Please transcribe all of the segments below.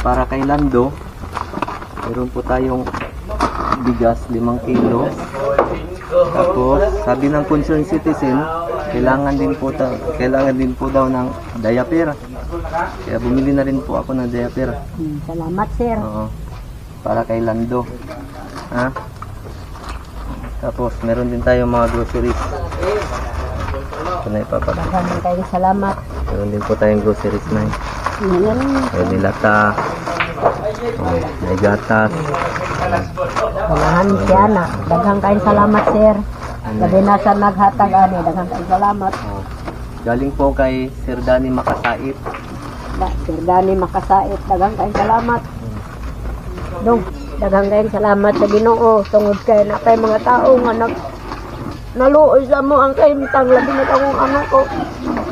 para kay Lando, meron po tayong bigas 5 kilo. Tapos sabi ng concerned citizen, kailangan din po daw ng diaper. Kaya bumili na rin po ako ng diaper. Salamat, sir. Oo. Para kay Lando. Ha? Tapos meron din tayong mga groceries. Ito na ipapakita. Maraming kayong salamat. Meron din po tayong groceries na. May nilata. May gatas. Kailangan siya na. Daghang kayong salamat, sir. Gabi na sa naghatag, ani. Daghang kayong salamat. Galing po kay Sir Danny Makasait. Sir Danny Makasait. Daghang kayong salamat. Dong, daghang kayong salamat sa Ginoo. Tungod kay na kay mga tao nga naluoy sa mo ang kaimtang labi na akong anak ko.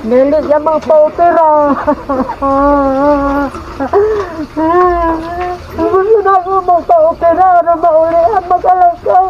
Nili siya mga paupera. Gusto na ako mga paupera na mauli ang magalakaw.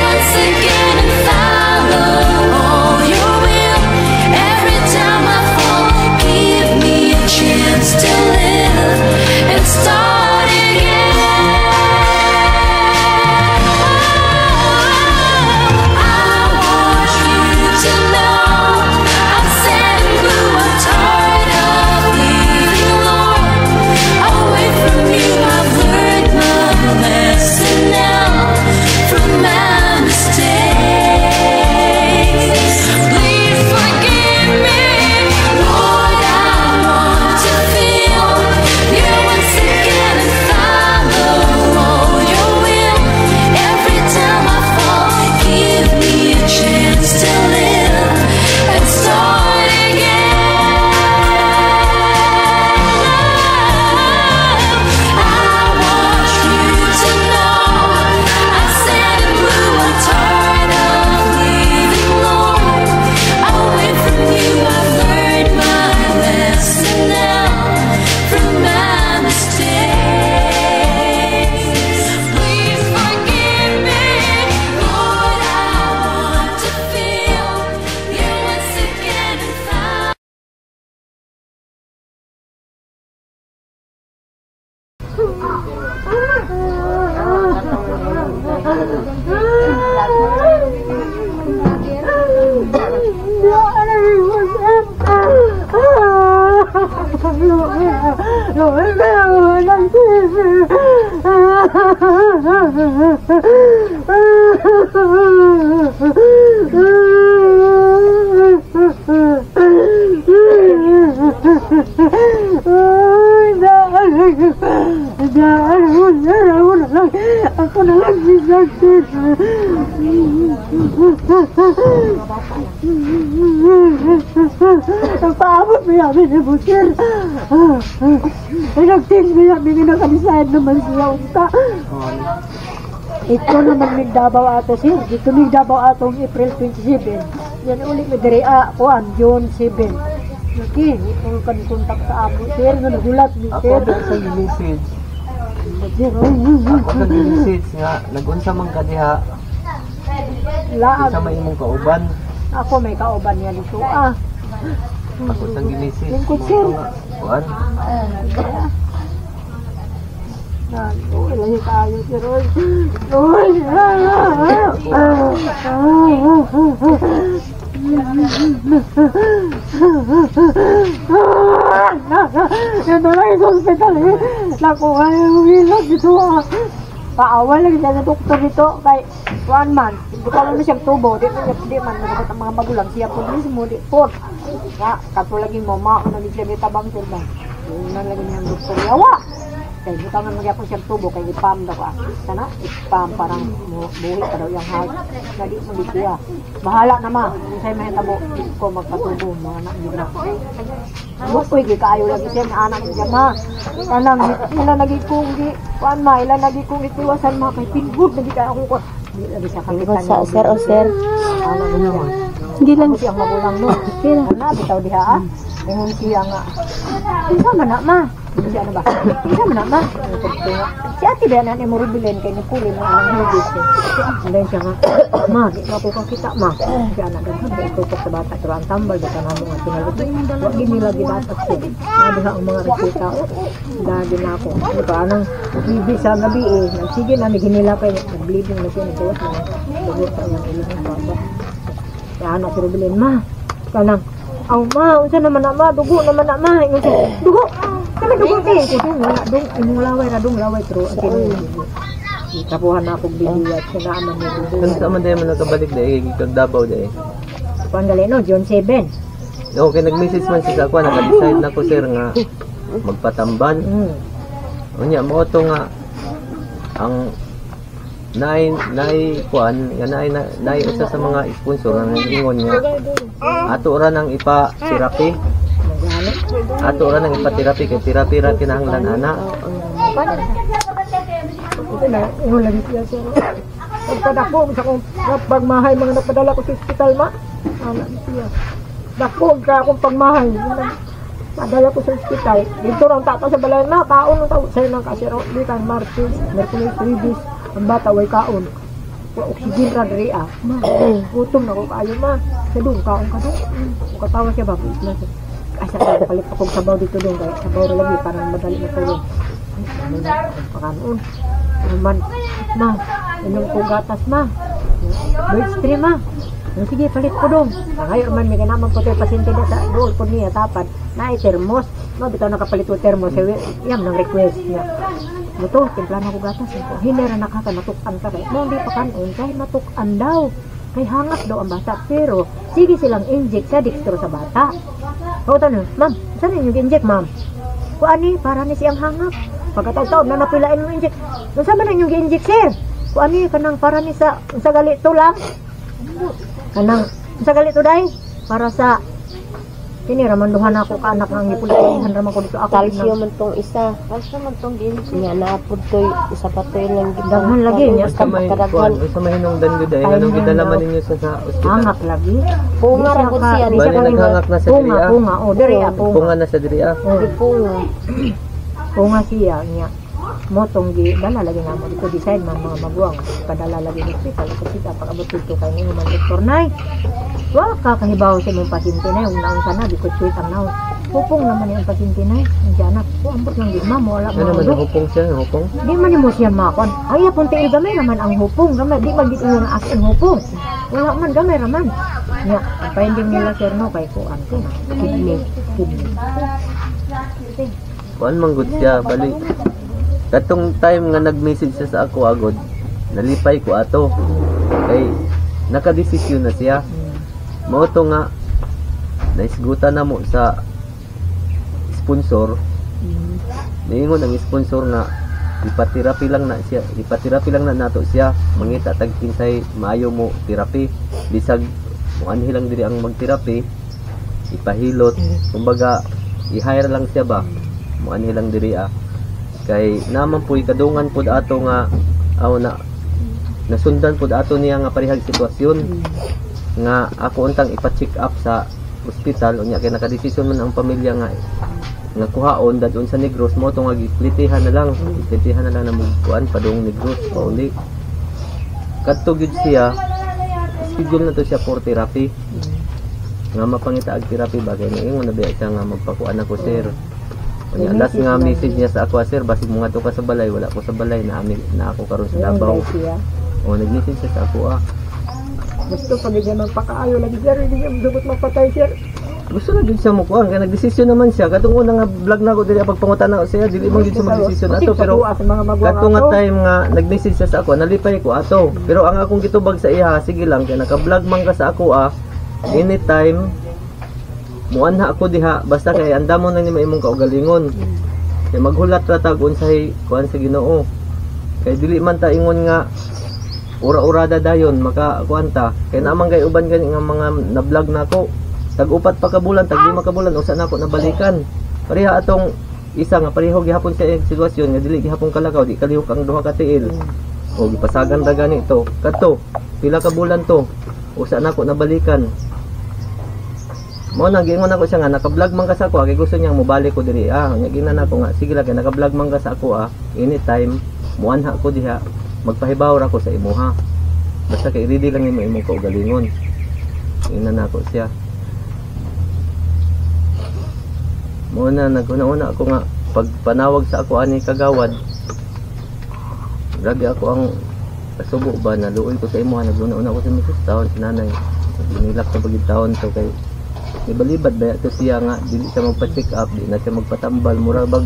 Once again and follow Ako na lang sisakit. Paabot mo yamin ni Butir. Nagting mo yamin na kanisayan naman siya unta. Ito naman may Davao ato sir. Dito may Davao atong April 27. Yan ulit may diri kuan June 7. Lagi, ito kan kontak sa amo sir. Nagulat ni Ako sir. na sa message. Sir, Ako sa message nga nagunsa man ka diha laag. sa may imong kauban. Ako may kauban niya dito Ako sa message. Lingkod sir. Kuan. Uy, lagi tayo sir. Uy. Yan na lang sa hospital eh. Nakuha yung ilog dito Paawal lagi siya sa doktor dito kay 1 month. Hindi ko alam na siyang tubo. Di man nagkakot ang mga magulang. Siya po mismo. Di po. Kaso lagi mama ko naging siya may tabang sir ba. Yun na lagi niyang doktor. Yawa! Kaya di ka nga magyapon siyang tubo kay ipam daw ka. Sana ipam parang buhi pa daw yung heart. Nadi mo di siya. Bahala na ma. Kung sa'yo may tabo. Di ko magpatubo. Mga anak niyo na. Uy, kaayo lagi siya na anak niya ma. Kanang ila lagi kong di. Kuan ma, ila lagi kong itiwasan ma. Kay pinwood lagi kaya akong ko. Di lagi siya kapitan. Sir o sir. Anak niya. Hindi lang Ako siyang magulang no. Ano, bitaw diha Ingon siya nga. Isa man na ma. Siya na ba? Isa man na ma. Si ate ba na ni mo rubilen kay Nikulin na ang hugis. Then siya nga. Ma, di ka po kakita ma. Siya na daw. Ito po sa bata. Pero ang tambal ba ka na mga pinagot. Huwag nila gidapat siya. Nadiha ang mga resita. Dagi na ako. Diba anang bibi sa gabi eh. Sige na, naginila pa yun. Nag-bleeding na siya. Nagkawas na. Tugot sa iyang ilang baba. Kaya anak si Rubilin, ma. Kanang. Aw ma, unsa naman na ma, dugo naman na ma. Ingon siya, dugo. Kami dugo din. Kudu wala dong imong laway ra dong laway pero akin kapuhan na akong bibiyat sa naaman ni dugo. Kung sa man dahil mo nakabalik dahil kag Davao dahil. Kuan gali no, June 7. Okay, nag-message man siya sa ako, naka-decide na ko sir nga magpatamban. Unya mo to nga ang nay kuan nga nay usa sa mga sponsor nga ingon nga ato ra nang ipa-therapy. Ato ra nang ipa-therapy kay therapy ra kinahanglan ana. Ito na, ingon lagi siya sir. Pagkadako sa kong pagmahay mga napadala ko sa ospital ma. Anak siya. Dako ka akong pagmahay. Padala ko sa ospital. Dito lang tata sa balay na kaon ng tao sa'yo ng kasiro. Dito ang Martes, Merkulis, Tribis. Ang bata way kaon. Oxygen ra diri ma. Utom na ko kayo ma. Sa dong kaon ka dong. Katawa siya ba? Asa ka palit akong sabaw dito dong. Kaya sabaw ra lagi parang madali na tulong. Pakanon. Naman. Ma. Inom ko gatas ma. Bird stream ma. Sige, palit ko dong. Ngayon man, may ganamang ko tayo pasyente na sa dool po niya tapad. Na termos. No, bitaw nakapalit ko termos. Yan ang request niya. Buto, timpla na ko gatas. Hinera nakaka, matukan ka. Mo, hindi pa kanon. Kaya matukan daw. Kaya hangat daw ang bata. Pero, sige silang inject sa dextro sa bata. O, tanong, ma'am, saan yung inject, ma'am? Kuani, para ni siyang hangap. Pagkataon na napilain mo inject. Nasa man yung inject, sir? Kuani, kanang para ni sa galito lang. Kanang sa galito day para sa kini ramanduhan ako ka anak ng ipulihan raman ko dito ako Calcium man tong isa. Calcium man tong ginsi. Nga naapod to'y isa pa to'y lang daghan lagi niya Basta may kuan, basta may hinungdan gud ay anong gidala man ninyo sa ospital. hangak lagi. Punga ra gud siya. Di Bali siya naghangak na sa diri. Punga, o diri punga. Punga na sa diri. punga. Punga siya niya. Motong gi dala lagi na mo dito decide mga maguwang padala lagi ng hospital kasi pag abot dito kay ni man doktor nay. Wa ka kahibaw sa mga pasyente na yung naon sana di ko tweet ang naon. Pupong naman yung pasyente na yung anak ko ambot lang din mamo wala Ano mo. man hupong siya, hupong? Di man mo siya makon. Ay apon tiil gamay naman ang hupong gamay di man gito nga as ang hupong. Wala man gamay raman. Nya finding nila sir no kay kuan ko. Kidney. kuan man gud siya bali. Katong time nga nag-message siya sa ako agod, nalipay ko ato. Kay nakadesisyon na siya. Mao to nga naisgutan na mo sa sponsor. Niingon ang sponsor nga ipaterapi lang na siya, ipaterapi lang na nato siya, mangita tag kinsay maayo mo terapi. Bisag mo anhi lang diri ang magterapi, ipahilot, kumbaga i-hire lang siya ba. Mo anhi lang diri kay naman puy kadungan pud ato nga na nasundan pud ato niya nga parehag sitwasyon nga ako untang ipa-check up sa ospital unya kay nakadesisyon man ang pamilya nga kuhaon dadun sa Negros mo to nga giplitihan na lang na mugkuan padung Negros pauli kadto gid siya schedule na to siya for therapy nga mapangita ag therapy bagay nga ingon na biya siya nga magpakuan ako sir unya last nga message niya sa ako sir basig mo nga to ka sa balay wala ko sa balay na ako karon sa Davao o nag-message siya sa ako Gusto pa niya magpakaayo lagi sir, hindi niya dubot magpatay sir. Gusto na din siya mo kuan kay nagdesisyon naman siya katong una nga vlog na ko dili pagpangutan na siya dili man gid siya magdesisyon ato pero katong nga time nga nag-message siya sa ako nalipay ko ato pero ang akong gitubag sa iya sige lang kay naka-vlog man ka sa ako anytime muanha ako diha basta kay andamon na ni imong kaugalingon kay maghulat ra tag unsay kuan sa Ginoo kay dili man ta ingon nga ura-urada dayon makakuanta kay namang gay uban gani nga mga na-vlog nako tag-upat pa ka bulan tag 5 ka bulan usa nako nabalikan pareha atong isa nga pareho gihapon sa sitwasyon nga dili gihapon kalakaw di kalihok ang duha ka tiil o gipasagan ra gani to kadto pila ka bulan to usa nako nabalikan mo nang giingon ako siya nga naka-vlog man ka sa ako kay gusto niya mobalik ko diri nya ginan ako nga sige lang kay naka-vlog man ka sa ako anytime muanha ko diha magpahibaw ra ko sa imuha basta kay ready lang imong kaugalingon ina na ako siya mo na naguna-una ako nga pag panawag sa ako ani kagawad lagi ako ang kasubo ba na luoy ko sa imuha naguna-una ako sa misis taon si nanay binilak sa bagid taon to kay ibalibad ba to siya nga dili siya magpa-check up di na siya magpatambal mura bag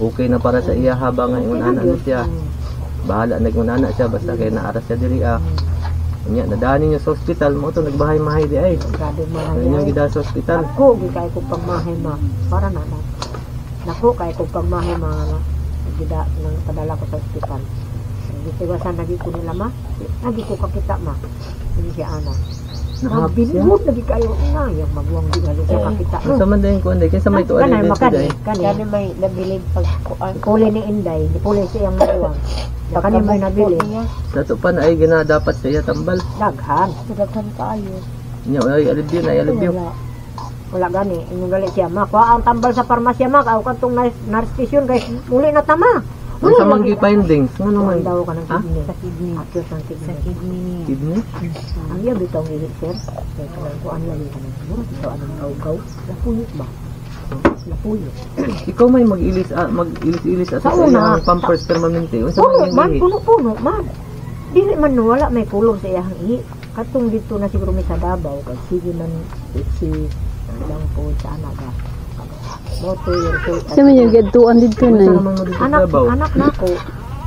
okay na para sa iya habang nga ingon ana na siya bahala nag-unana siya basta kay naaras siya diri nya nadani niya sa ospital mo to nagbahay-mahay di ay ayun gida sa ospital ako gikay ko pagmahay ma para na nako kay ko pagmahay ma gida nang padala ko sa ospital gitiwasan lagi ko nila ma lagi ko kakita ma hindi siya ana binimot lagi kayo na yung magwang di lagi siya kakita sa man din ko hindi kinsa may tuwa din kani may nabilib pag puli ni Inday di puli siyang magwang kani may nabili sa to pa na ay gina dapat sa iya tambal daghan kaayo nya ay alibyo wala gani inyong gali siya makuha ang tambal sa parmasya ma kau kantong narstisyon guys muli na tama sa manggi findings ano man daw ka ng kidney sa kidney akyo sa kidney ang iya bitaw ngihit sir kaya kuan lagi ka ng siguro bitaw anong gaw lapuyot ba lapuyot ikaw may mag-ilis at sa iyang pampers permanente unsa man ihi puno man dili man wala may kulong sa iyang ihi katong dito na siguro may sa Davao kay sige man si lang po sa anak moto yung Sa man yung gadtuan dito na anak nako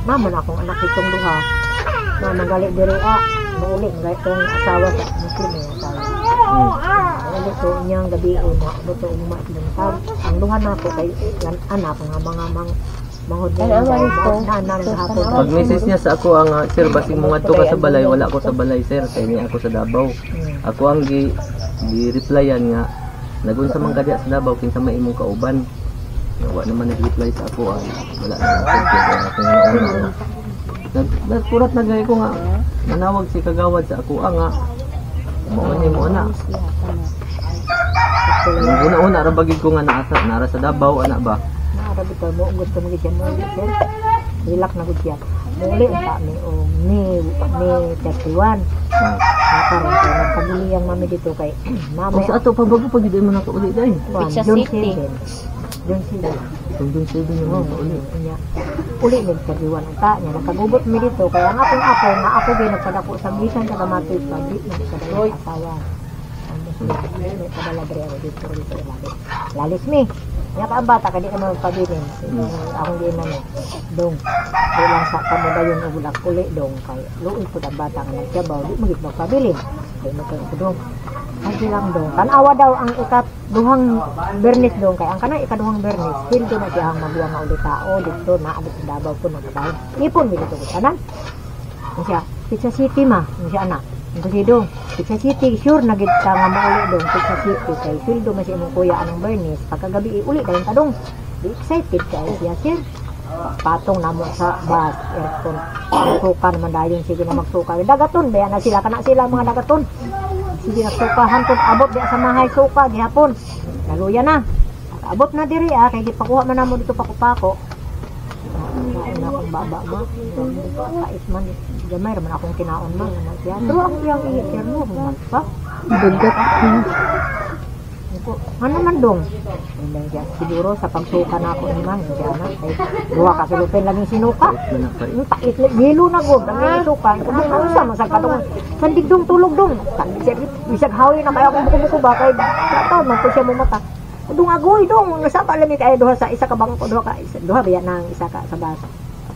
naman akong anak itong duha na magalit diri mauli nga itong asawa sa muslim yung asawa ito niyang gabi na ito umat ng tag ang duha nako kay anak nga mga manghod na hapon pag message niya sa ako ang sir basig mo ngadto ka sa balay wala ko sa balay sir kay ni ako sa Davao ako ang gi-replyan nga nagunsa man ka diha sa Davao kinsa may imong kauban wa naman nag-reply sa ako wala na nagkurat na gay ko nga nanawag si kagawad sa ako nga mo na una ra bagid ko nga nara sa Davao ana ba nara bitaw mo gusto mo gyud mo sir hilak na gud siya muli unta ni 31 nakaroon ko nagpamili ang mami dito kay mami sa ato pabago pag di mo na kauli dai Pizza City John sila John sila yung uli niya uli din sa diwan unta niya nakagubot mi dito kaya ang akong apo na ako din nagpadako sa bisan sa kamatis pa di na sa asawa ang may padala diri dito lalis mi Nga ka ang bata, kadi ka magpabilin. Akong di na dong. Di lang sa kamuda yung ubulak uli dong. Kaya luoy po ang bata ka nagsabaw, di magit magpabilin. Di mo kayo po dong. Ay lang dong. Tanawa daw ang ikaduhang bernis dong. Kaya ang kanang ikaduhang bernis, hindi na siya ang magwa nga ulit tao. Dito na, abot sa Davao po nagkataon. Ipon, dito ko tanan. Ang siya, Pizza City ma. Ang siya anak. Ang kasi dong, Pizza City, sure na git ka nga mauli dong. Pizza City, kay Pildo man siya mong kuya anong bernis. Pagkagabi, uli kayong tadong. Di excited kayo siya, sir. Patong namo sa bus, aircon. Magsuka naman dayon, sige na magsuka. Dagaton, bayan na sila, kana sila mga dagaton. Sige nagsuka, hantod, abot di sa mahay suka, gihapon. Naluya na. Abot na diri kay di pakuha man namo dito pakupako. Na akong baba mo. Kait man, gamay raman akong kinaon man. Pero ang iyang i-interno, pa. Dugat. Ano man dong? Siguro sa pagsuka na ako naman, ay duha ka kilopin laging sinuka. Pait gilo na gud ang suka. Kung ano sa masag katong sandig dong tulog dong. Bisag hawi na kaya akong buko-buko ba kay taon man ko siya mo mata. Dong agoy dong, nasaba lami kay duha sa isa ka bangko duha biya nang isa ka sa basa.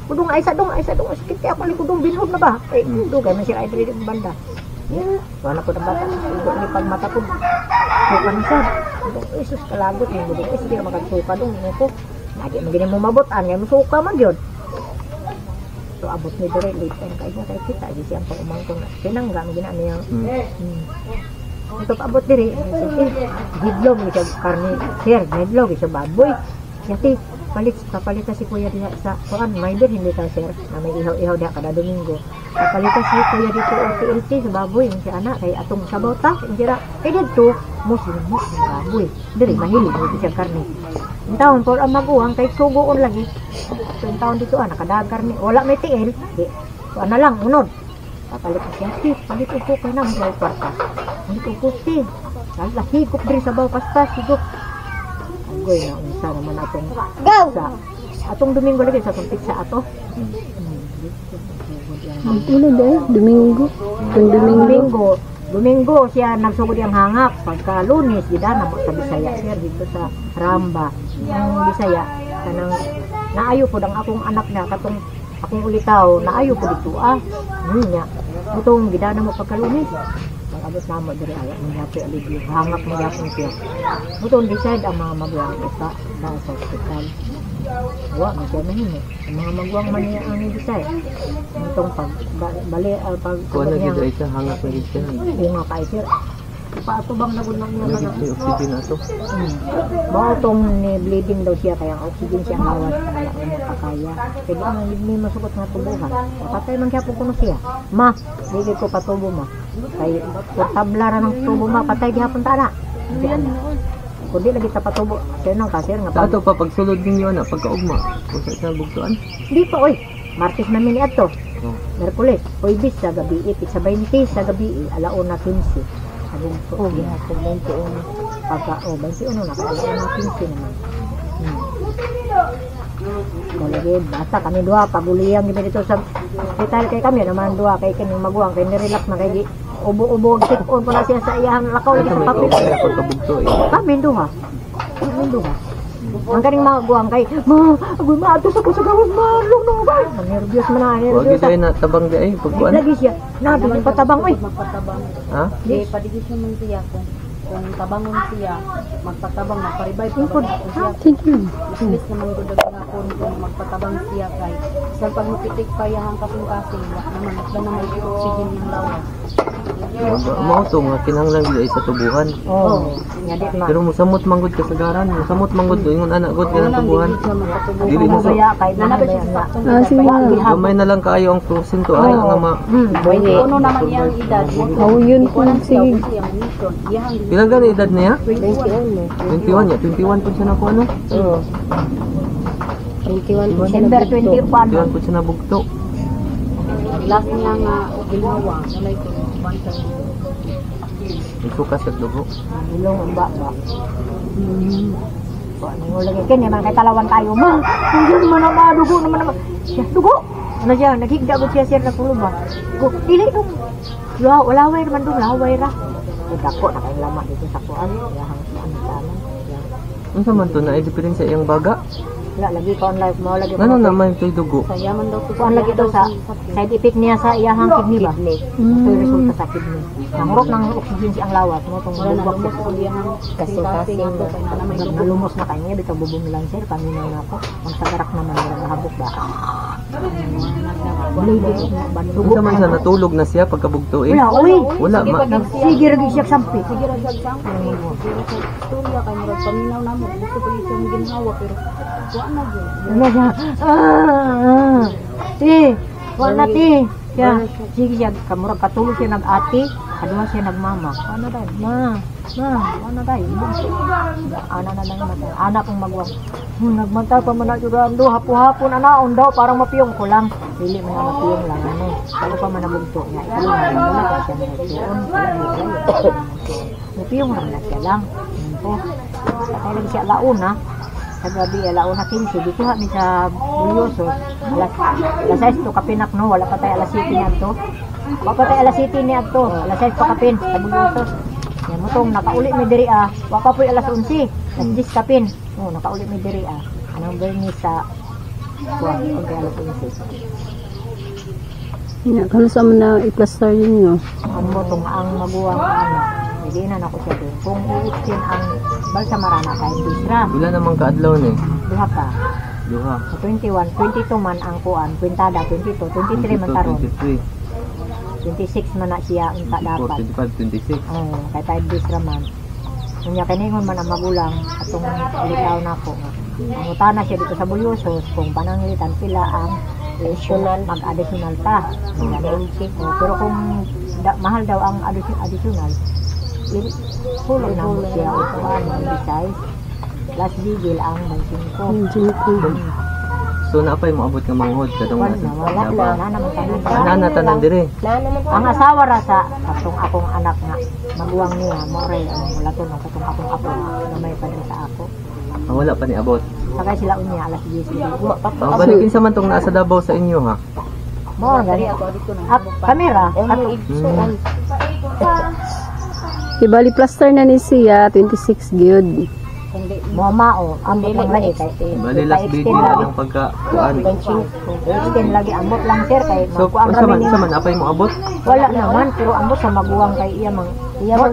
Kudong ay isa dong sakit kay ako likod dong binhod na ba? Eh dugay man siya ay diri banda. Wala ko na bata. Ni pag mata ko. Suka ni sir. Isus kalagot ni budok. Sige na magsuka dong ko. Lagi magini mo mabutan ngay musuka man gyud. So abot ni dire late time kay kita di siyang pang umangkon. Pinangga mo gina niya. Untuk abot dire. Gidlog ni siya karne. Sir, gidlog siya baboy. Yati papalit si kuya diha sa kuan mayder hindi ka sir na may ihaw diha kada Domingo. Papalit si kuya dito OTLT sa baboy si anak kay atong sabaw ta dira kay dito muslim baboy diri mahilig mo siya karne. Ang taon por ang maguwang kay sugoon lagi. So ang taon dito nakadaag karne wala may tiil di ano lang unod. Papalit siya si palit ko kay nang may kwarta. Dito ko si higop diri sabaw paspas higop. Goy na unsa naman atong sa atong Domingo lagi sa atong pizza ato. Ano dahil? Domingo. Domingo siya nagsugod ang hangak pagka Lunes gidana mo sa Bisaya sir dito sa Ramba. Ang Bisaya kanang naayo po dang akong anak na katong akong ulitaw naayo po dito nya. Butong gidana mo pagka Lunes. Abot na mo diri ayo ni happy aligi hangak mo gyapon siya. Buton decide ang mga maguwang isa sa hospital. Wa man siya mahimo. Ang mga maguwang man niya ang decide. Itong pag bali pag kuan na gid siya hangak na gid siya. Bunga kay sir. Paatubang na gud nang Lagi siya oxygen na to. Mao tong ni bleeding daw siya kaya ang oxygen siya lawas kaya ano pakaya. Kaya ang may masukot nga tubuhan. Patay man kaya po kuno siya. Ma, dili ko patubo ma. Kay tabla ra ng tubo ma patay gihapon ta na. Kundi lagi ta patubo. Kaya nang kasir nga Ato pa pagsulod ninyo na pagkaugma. Usa sa bugtuan. Di pa oy. Martes na mini adto. Merkules, Huwebes sa gabi, sa 20 sa gabi, alauna 15. Abong ko gihapon 21. Pagka 21 na alauna 15 naman. Kolege, basta kami dua paguliyang gid dito sa hospital kay kami naman dua kay kini maguwang kay ni-relax na kay ubo-ubo sit-on pala siya sa iyang lakaw lagi sa papel. Pagkabugto Kami duha. Ang kaning maguwang kay ma, agoy maato sa kasagawon marlong no ba. Nervyos man na, Wag nervyos. gid na tabang di ay pagkuan. Lagi siya. Nabi yung patabang oy. Magpatabang. Ha? Di, padigis naman siya kung tabangon siya, magpatabang, magpa-revive. Impod. Sige. Ilis naman ko daw nga kung magpatabang siya kay isang pag mapitik pa yung kasing-kasing, naman, na naman yung oxygen yung lawas. Mao to nga kinahanglan gid ay sa tubuhan. Oh, nya di ma. Pero musamot manggod kasagaran, musamot manggod ingon anak god Wala kanang tubuhan. hindi siya magpatubo. Dili mo Kaya kay Nanapit siya sa faktong sige. Gamay na lang kaayo ang porsyento ay nga ma. Ano naman niyang edad? Oh, yun po Walang siya, sige. kung siyang mission. Iyang Pila gani edad niya? 21 21 ya, 21 pud siya na ko ano? Oo. 21 po siya December nabugto. 21 pud siya nabugto. last niya nga ginawa. Wala ito. Isuka sa dugo. Ilong ang ba. Ano lagi kanya man kay talawan tayo ma. Hindi man na dugo naman naman. Siya dugo. Ano siya naghigda gud siya sir na kulo ba. Go dili dong. Wala way man dong laway ra. Dako na kay lama dito sa kuan. Ya hang ano tanan. Ano man to na diferensya iyang baga? Wala lagi ko online mo lagi. Ano naman ito'y dugo? Sa yaman daw to. Kuan lagi daw sa side effect niya sa iyahang kidney ba? Ito yung resulta sa kidney. Namurot ng oxygen si ang lawas mo tong Wala na bubak lumos ko diyan ang kasing-kasing ato kay na may dugo. nalumos na kanya bitaw bubong lang sir paminaw na ako. Ang sagarak naman wala nahabok ba. Bleeding Ano man sa natulog na siya pagkabugtuin? Wala, uy. Wala, Sige ra siya sampi. Sige ra jud sang. Pero sa istorya kay murag paminaw namo gusto pa ito mo ginhawa pero wa na gyud. Ano siya? Ti, wala ti. Siya, sige siya, kamurag katulog siya nag-ati, kadua siya nagmama. Ano dahil? Ano dahil? Ana na lang naman. Ana pong magwang. Nagmantay pa man na jurando, hapo-hapon na naon daw, parang mapiyong ko lang. Pili mo na mapiyong lang, ano. Kalo pa man nabugto niya. Ito lang, wala pa siya nagtuon. Mapiyong lang na siya lang. Yan po. Patay lang siya launa. Sa gabi, alauna 15, dito kami sa Bulyoso. Alas 6 to kapinak no, wala pa tayo alas 7 niya to. Wala pa tayo alas 7 niya to, alas 6 pa kapin sa Bulyoso. Yan mo tong nakauli may diri wala pa po alas 11, alas 10 kapin. No, nakauli may diri Anong bernis sa kuwan, okay alas 11. Ya, kalau sama na i-plaster ninyo. Ano mo tong ang maguwang hindi na nako siya doon. Kung i-extend ang balsa marana kay Bisra. Wala namang kaadlaw ni. Duha ka. Duha. Sa 21, 22 man ang kuan, kwintada 22, 23 man taron. 23, 26 man na siya unta 24, dapat. 25, 26. Oo, kay tayo bis raman. Unya kaningon man ang magulang atong litaw nako. Ang utana siya dito sa Bulyosos kung pananglitan sila ang additional mag-additional pa. Pero kung mahal daw ang additional, hulog na mo siya o kuan ang besides. Last bigil ang 25. So napay mo abot nga manghod kadong Wala na naman tayo. Nana tanan dire. Ang asawa ra sa katong akong anak nga maguwang niya more ang wala to ng katong akong apo na may padre sa ako. Wala pa ni abot. Sakay sila unya alas 10. Balikin sa man tong nasa Davao sa inyo ha. Mo gani kamera. Ibali plaster na ni siya 26 gyud. Mo mao ambot lang lagi kay Bali last video na ng pagkakuan. extend lagi ambot lang sir kay So magkuan sa kami man apay mo abot? wala naman pero ambot sa maguwang kay iya mang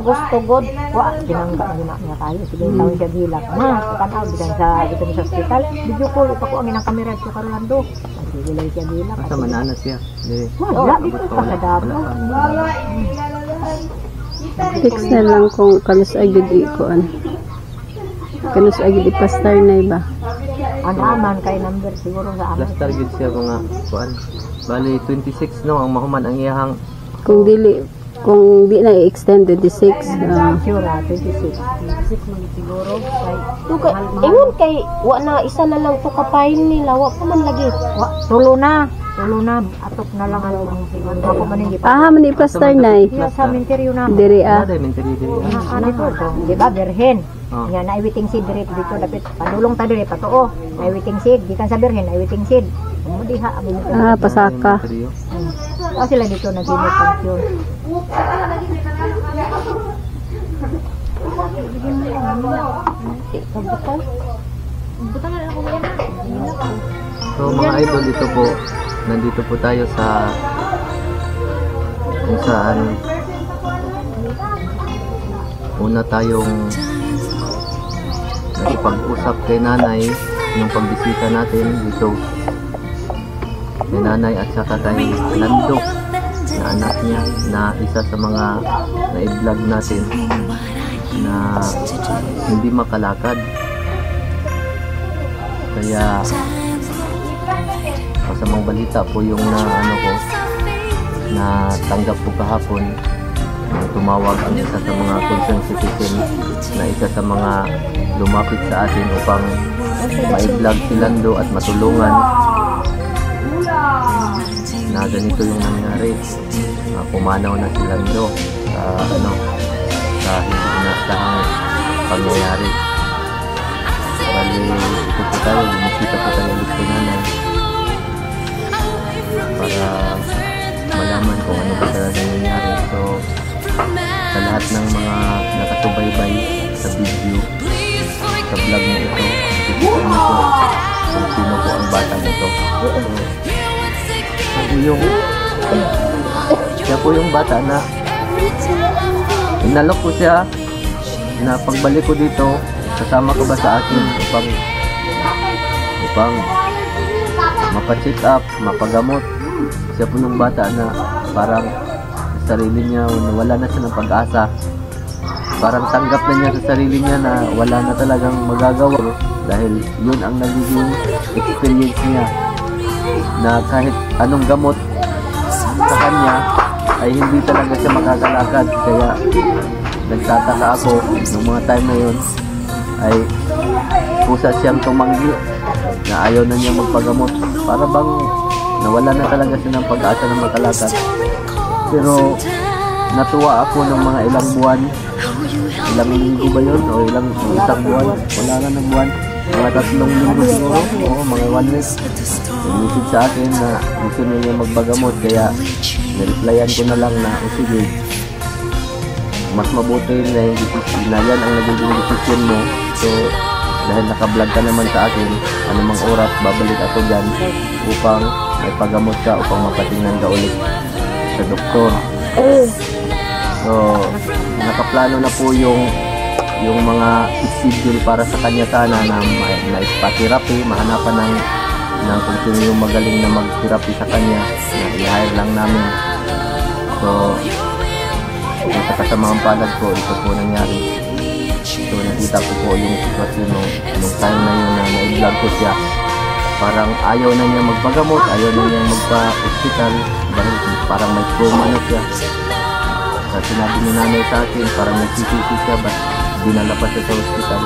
gusto god wa dinangga niya tayo sige tawon siya hilak tanaw bisan sa dito sa hospital video call pa ko ang inang kamera sa Carolando sige lang siya hilak Asa man ana siya? Dire. wala dito pa sa dabo Text na lang kung kalos ay gyud ikuan. Kalos ay gyud i-plaster na iba. anaman kay number siguro sa amin Last target siya mga kuan. Bali 26 no ang mahuman ang iyahang Kung di na i-extend 26. sure 26 man siguro kay Ingon kay wa na isa na lang to kapain nila wa pa man lagi. tulo na atok na lang ang ako man hindi pa Man i-plaster na iya sa minteryo na Diri Ada menteri dire. ano ito di ba berhen Oh. nga naiwiting seed diri dito dapat padulong ta diri patoo naiwiting seed gikan sa berhen naiwiting seed mo diha abot pasaka. o sila dito nagimot pension So mga idol dito po, nandito po tayo sa kung saan una tayong nakipag-usap kay nanay yung pagbisita natin dito kay nanay at saka kay Lando na anak niya na isa sa mga na-vlog natin na hindi makalakad kaya masamang balita po yung na tanggap po kahapon na tumawag ang isa sa mga concerned citizen na isa sa mga lumapit sa atin upang ma-vlog si Lando at matulungan na ganito yung nangyari. Pumanaw na si Lando sa hindi inasahang pangyayari. Bali, ito po tayo, bumisita po tayo ulit kay nanay para malaman kung ano ba talaga nangyayari. So, sa lahat ng mga nakasubaybay sa video, sa vlog na ito, makikita niyo po kung sino po ang batang ito. Siya po yung bata na inalok ko siya na pagbalik ko dito, kasama ka ba sa akin upang mapacheck up, mapagamot. Siya po yung bata na parang sa sarili niya wala na siya ng pag-asa. Parang tanggap na niya sa sarili niya na wala na talagang magagawa dahil yun ang nagiging experience niya, na kahit anong gamot sa kanya ay hindi talaga siya makakalakad. Kaya nagtataka ako nung mga time na yun ay kusa siyang tumanggi na ayaw na niya magpagamot. Para bang nawala na talaga siya ng pag-asa na makalakad. Pero natuwa ako ng mga ilang buwan, ilang linggo ba yun o isang buwan, wala na ng buwan, mga 3 linggo siguro, o mga 1 week. Nag-message sa akin na gusto niya magpagamot, kaya nireplyan ko na lang na, o sige, mas mabuti na yung decision na yan ang nagiging decision mo. So dahil naka-vlog ka naman sa akin, anumang oras babalik ako dyan upang may pagamot ka, upang mapatingnan ka ulit sa doktor. So nakaplano na po yung mga schedule para sa kanya sana na may spa-therapy, mahanapan ng kung sino yung magaling na mag-therapy sa kanya, na i-hire lang namin. So sa kasamaang palad ko, ito po nangyari. So nakita ko po yung sitwasyon nung time na yun na na-vlog ko siya. Parang ayaw na niya magpagamot, ayaw na niya magpa-hospital, dahil parang may trauma na siya. At sinabi ni nanay sa akin, parang nagsisisi siya, ba't dinala pa siya sa hospital.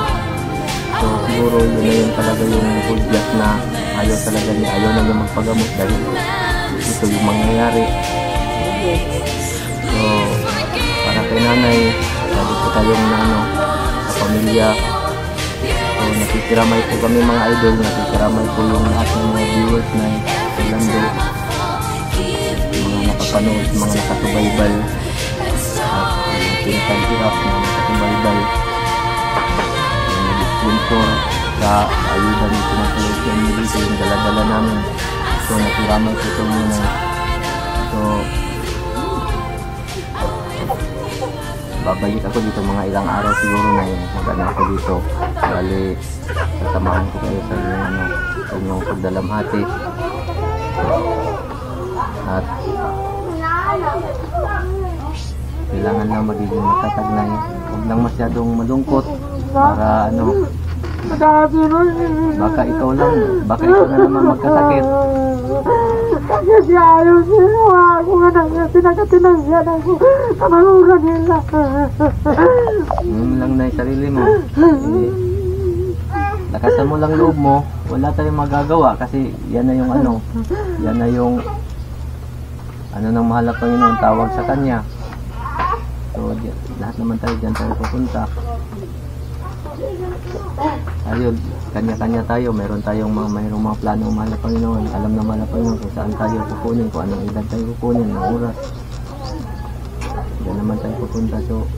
So siguro yun na yun talaga yung hudyat na ayaw talaga niya, ayaw na niya magpagamot dahil ito yung mangyayari. So para kay nanay, sabi ko tayong sa pamilya. So nakikiramay po kami mga idol, nakikiramay po yung lahat ng mga viewers na Orlando, mga nakapanood, mga nakasubaybay, at pinagkagirap na nakasubaybay, sponsor sa ayuda ni Pinagkagirap nyo dito yung dala-dala namin. So nakikiramay po ito muna. So babalik ako dito mga ilang araw siguro na yun. Magano ako dito. Bali, sasamahan ko kayo sa inyong pagdalamhati. At kailangan na magiging matatagnay. Huwag lang masyadong malungkot para baka ikaw na naman magkasakit. Kasi siya ayaw siya. Ako nga nang pinagkatinangyan ako. Kamaluran nila. Lang na yung sarili mo. Lakasan mo lang loob mo. Wala tayong magagawa kasi yan na yung yan na yung ng mahal na Panginoon, tawag sa Kanya. So lahat naman tayo dyan tayo pupunta. Ayun, kanya-kanya tayo, mayroong mga plano mahal na Panginoon. Alam na mahal na Panginoon kung saan tayo pupunin, kung anong edad tayo pupunin, ng oras. Diyan naman tayo pupunta. So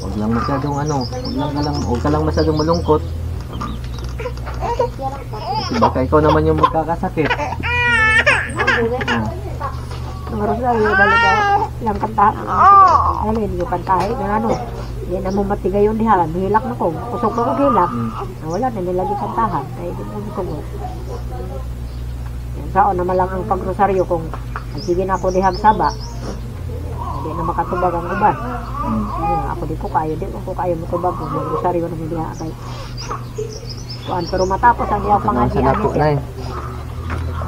huwag lang masyadong huwag ka lang masyadong malungkot. Kasi baka ikaw naman yung magkakasakit. Namaros na yung talaga lang kantahan. Alin yung kantahin na yan na mo matigay yung dihan. Hilak na ko. Kusok na ko hilak. Wala na nilagi kantahan. Ay di mo ko. Yan sao naman lang ang pagrosaryo kung sige na ako dihag saba. Hindi na makatubag ang uban. Ako di ko kayo matubag kung magrosaryo na may diha kay. Pero matapos ang iyang pangadjian niya.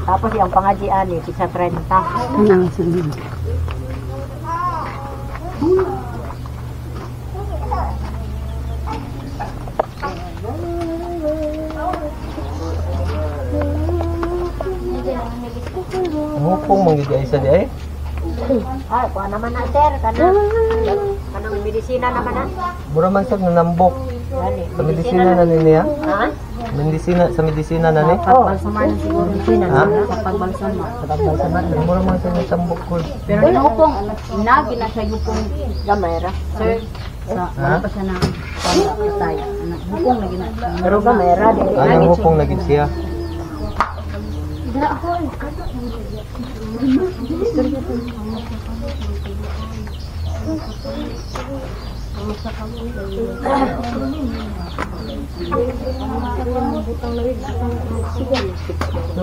Tapos yung pangadjian ni sa 30. Mupong manggigay isa di ay? Ay, kuha naman na sir. Kanang medisina naman na. Mura man sab nanambok. Sa medisina na niya? Ha? Sa medisina na ni? Pagbalsamar na siguro. Ha? Pagbalsamar. Mura man sab natambok ko. Pero ino pong inagi na siya yung pong Gamay ra. sir. Wala pa siya na Tanda patay. Anak bukong lagi na. Pero kamera di. Ano mo pong naging siya? Dira ako eh. So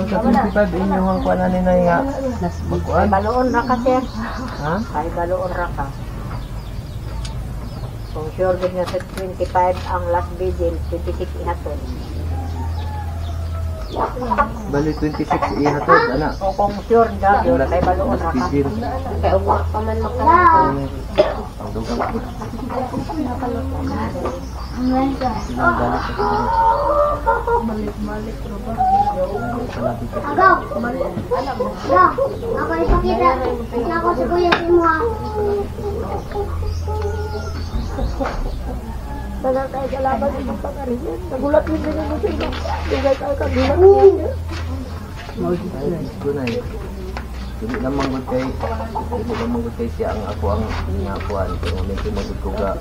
sa 25 inyong kuan ani na nga. Ay baloon ra ka sir. Ha? Ay baloon ra ka. Kung sure gud nga sa 25 ang last vigil, 26 ihatod. Bali 26 ihatod ana. O kung sure na yun, ay baloon ra ka. Vigil. Kaya uwa pa man makalaan. Ang dugang ko. Ako ipakita. Ako sa kuya mo ha. Tagal tayo sa laban ng pag-ariyan. Nagulat din din mo sila. Dugay tayo kagulat niya. Kunay. Dili naman gud kay siya ang ako ang inakuan pero medyo magud ko ga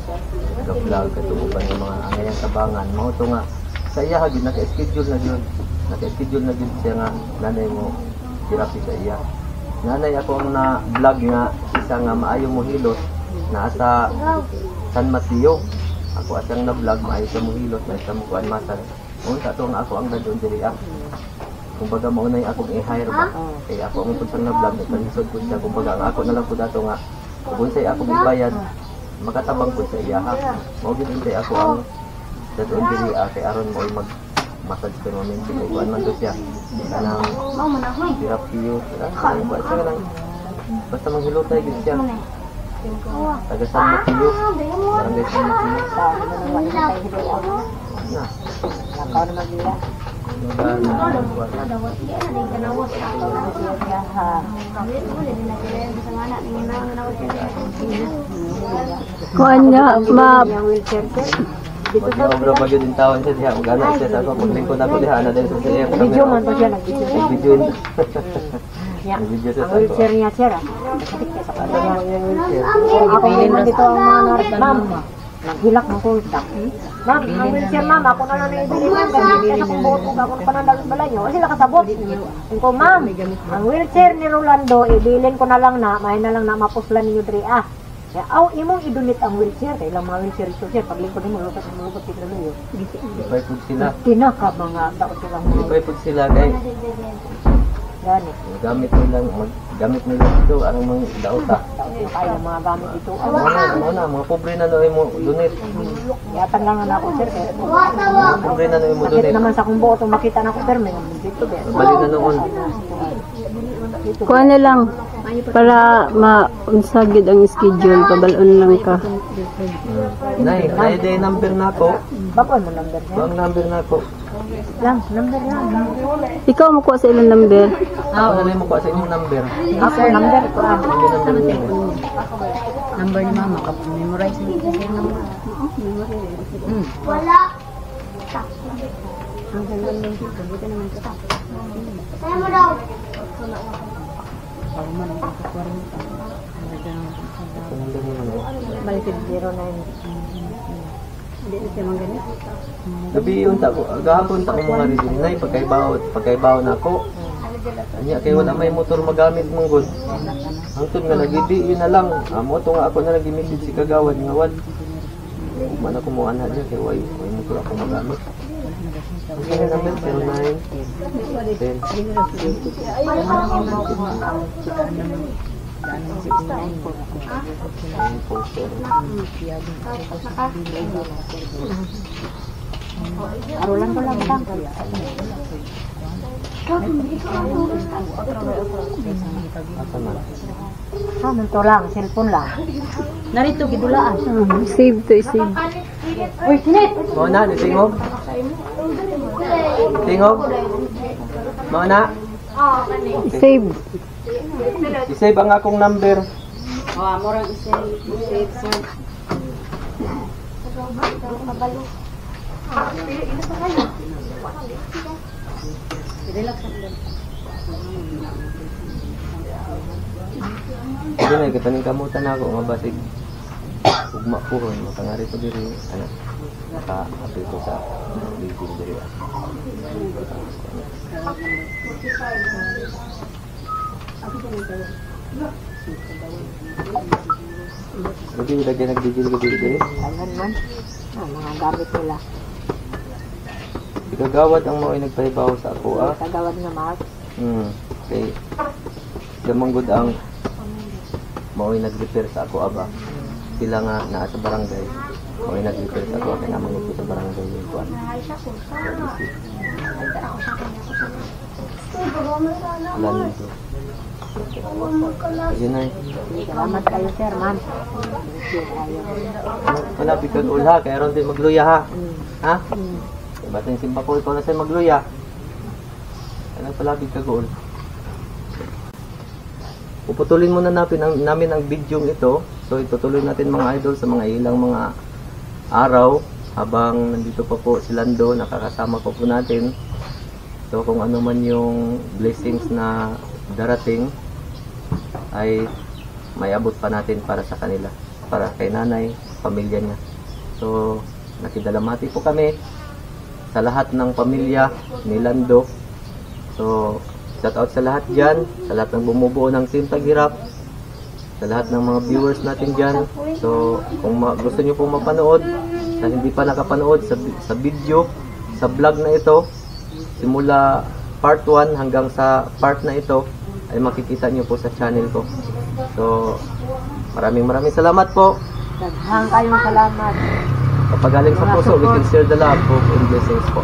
vlog katuban ng mga angayang tabangan mao to nga sa iya gid naka-schedule na gyud. Naka-schedule na gyud siya nga nanay mo therapy sa iya. Nanay ako ang na vlog nga isa nga maayo mo hilot na sa San Mateo. Ako asang na vlog maayo sa mo hilot na sa mo kuan masal. Unsa to nga ako ang dadon diri kumbaga maunay akong i-hire ba kay ako ang punsang na vlog nagpanisod ko siya kumbaga ang ako na lang po dato nga kung say ako ibayad makatabang po sa iya ha mao gid unsay ako ang dadon diri kay aron mo mag massage permanent kay kuan man to siya kanang therapy ano ba siya lang basta maghilotay gid siya taga San Mateo barangay San Mateo na Nakaw na magila. Kuan nga ma Mag-obra ba din tawon siya diha ug ana siya sa ako paglingkod ako diha ana din sa siya Video man to siya nag-video. video Ang sa wheelchair niya sir. Sakit ka sa kanya yung wheelchair. Ako naman dito ang mga narit. Ma'am, naghilak ng kulta. Ma'am, ang wheelchair ma'am, ako na lang naibili ma'am. Kasi kung buot ko ako panandalong balay nyo. Kasi nakasabot. Yung ko ma'am, ang wheelchair ni Rolando, ibilin ko na lang na, may na lang na mapuslan ninyo diri Kaya imong idunit ang wheelchair. Kaya lang mga wheelchair ito siya. Paglingkod mo, lupat sila ninyo. Ipay pud sila. Tinaka mga tao silang mga. Ipay pud sila kay Gani. gamit nila ito ang mga dauta. Kaya ng mga gamit dito. Ano na mga pobre na noy mo donate. Yatan lang na ako sir. Kaya Pobre na noy mo sakit donate. naman sa kung buo itong makita na ko sir. May dito ba? Bali na noon. kuan na lang para maunsagid ang schedule pabalon lang ka. Nay day number na ako. Bakon mo number niya? Ang number na ako. Lang, number lang. Ikaw mo kuha sa ilang number. Ako na mo ko sa inyong number. Ako, number ko. Number ni mama, memorize mo kasi yung number. Wala. Ang ganyan lang dito, buti naman kita. Kaya mo daw. Pag man ang kakakuwarin ka. Balik 09. Hindi na siya mangganit. Gabi yun ta ko. Gahapon ta ko mga rin. Nay pagkaibaw na ako. Anya kay wala may motor magamit mong gud. Hangtod nga nagibi yun na lang. Amo to nga ako na nag-message si kagawad nga wad. Man ako mo ana niya kay way motor ako magamit. Ang number 09 10 Arulan ko lang bang. Asa man? Nito lang, cellphone lang. Narito, gidulaan. Save to save. Uy, sinit! Mo na ni tingog. Tingog. Mo na. Save. I-save ang akong number. Murang isave, sir. Hindi na, kapaning kamutan ako nga basig ugma po ron, makangari ko diri, ano, naka-apil ko sa building diri. Gabi, lagyan nag-digil gabi diri. Ganyan man. Mga gamit nila. Igagawad ang mga nagpahibaw sa ako, ah. Tagawad nga Mark. Okay. Gamanggod ang mao'y nag-repair sa ako, aba. Sila nga naa sa barangay. Mao'y nag-repair sa ako, kaya naman ito sa barangay yung kuwan. Alam nito. Ayun na. Salamat kayo, sir, man. Malapit kang ulha, kaya ron din magluya, ha? Ha? Basta yung simba ko, ikaw na sa'yo magluya. Kaya palapit kang ul. Puputulin muna namin ang video ito. So itutuloy natin mga idol sa mga ilang mga araw habang nandito pa po si Lando, nakakasama po natin. So kung ano man yung blessings na darating ay may abot pa natin para sa kanila, para kay nanay, pamilya niya. So nakidalamati po kami sa lahat ng pamilya ni Lando. So shout out sa lahat dyan, sa lahat ng bumubuo ng Sintag Hirap, sa lahat ng mga viewers natin dyan. So kung gusto nyo pong mapanood sa hindi pa nakapanood sa video, sa vlog na ito, simula part 1 hanggang sa part na ito, ay makikita nyo po sa channel ko. So maraming salamat po. Daghang kayong salamat. Kapag galing sa puso, we can share the love, hope, and blessings po.